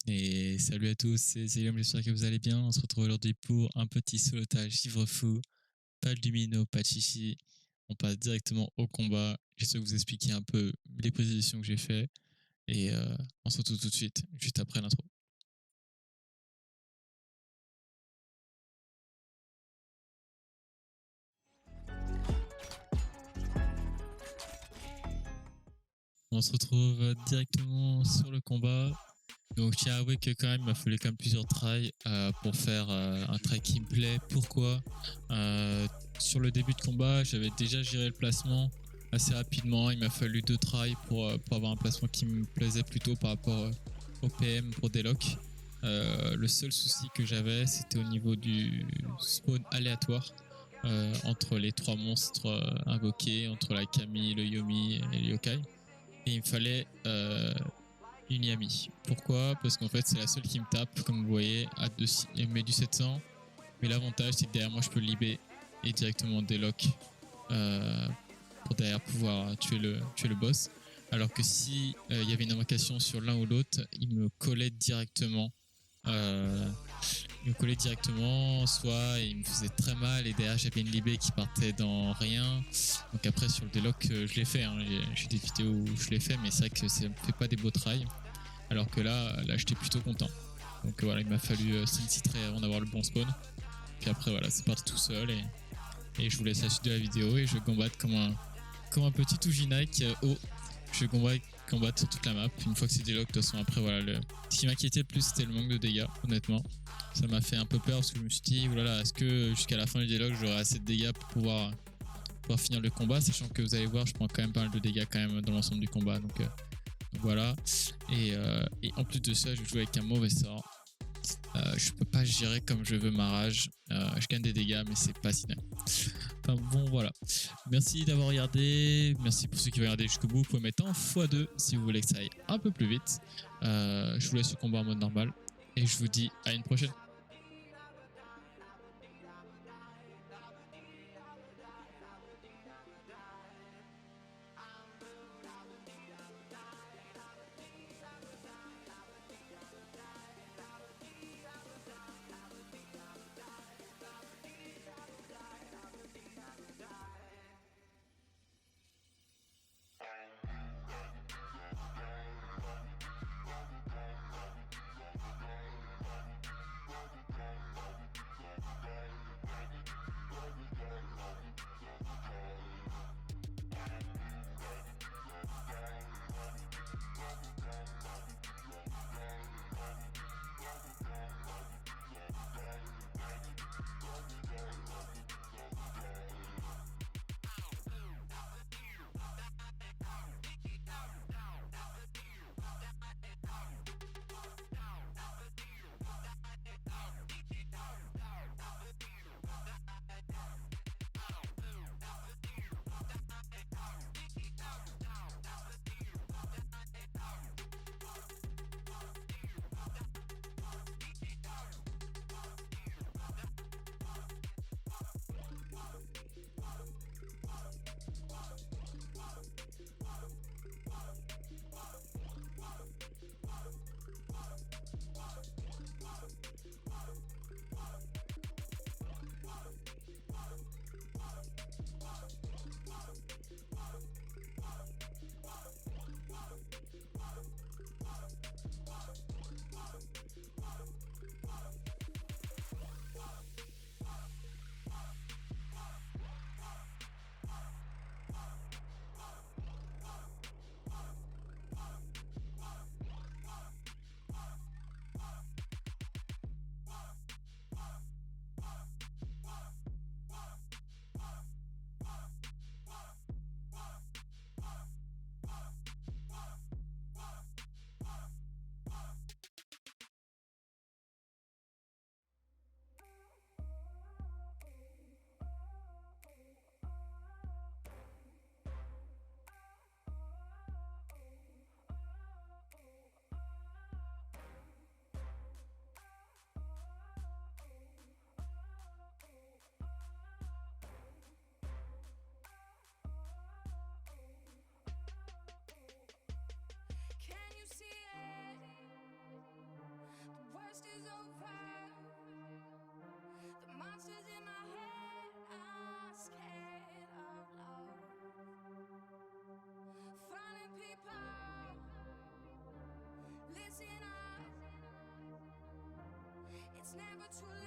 Et salut à tous, c'est Zélium, j'espère que vous allez bien. On se retrouve aujourd'hui pour un petit solotage Givre Fou. Pas de lumino, pas de chichi. On passe directement au combat. J'essaie de vous expliquer un peu les positions que j'ai fait. Et on se retrouve tout de suite, juste après l'intro. On se retrouve directement sur le combat. Donc, je tiens à avouer que quand même, il m'a fallu quand même plusieurs tries pour faire un try qui me plaît. Pourquoi Sur le début de combat, j'avais déjà géré le placement assez rapidement. Il m'a fallu 2 tries pour avoir un placement qui me plaisait plutôt par rapport au PM pour des locks. Le seul souci que j'avais, c'était au niveau du spawn aléatoire entre les 3 monstres invoqués, entre la Kami, le Yomi et le Yokai. Et il me fallait une Yami. Pourquoi? Parce qu'en fait, c'est la seule qui me tape, comme vous voyez, elle met du 700. Mais l'avantage, c'est que derrière moi, je peux le libérer et directement délock pour derrière pouvoir tuer le boss. Alors que si il y avait une invocation sur l'un ou l'autre, il me collait directement. Soit il me faisait très mal et derrière j'avais une libé qui partait dans rien. Donc après sur le délock, je l'ai fait. Hein. J'ai des vidéos où je l'ai fait, mais c'est vrai que ça me fait pas des beaux tries. Alors que là j'étais plutôt content. Donc voilà, il m'a fallu 5 titres avant d'avoir le bon spawn. Puis après voilà, c'est parti tout seul et je vous laisse la suite de la vidéo et je combatte comme un petit Ujinai haut. Je combattre sur toute la map. Une fois que c'est délock, de toute façon après voilà, ce qui m'inquiétait le plus c'était le manque de dégâts, honnêtement. Ça m'a fait un peu peur parce que je me suis dit, voilà, est-ce que jusqu'à la fin du délock j'aurai assez de dégâts pour pouvoir finir le combat, sachant que vous allez voir, je prends quand même pas mal de dégâts quand même dans l'ensemble du combat. Donc voilà. Et en plus de ça, je joue avec un mauvais sort. Je peux pas gérer comme je veux ma rage. Je gagne des dégâts, mais c'est pas si bien. Enfin bon, voilà. Merci d'avoir regardé. Merci pour ceux qui vont regarder jusqu'au bout. Vous pouvez mettre en x2 si vous voulez que ça aille un peu plus vite. Je vous laisse le combat en mode normal. Et je vous dis à une prochaine. is over. The monsters in my head are scared of love. Finding people, listen up. It's never too late.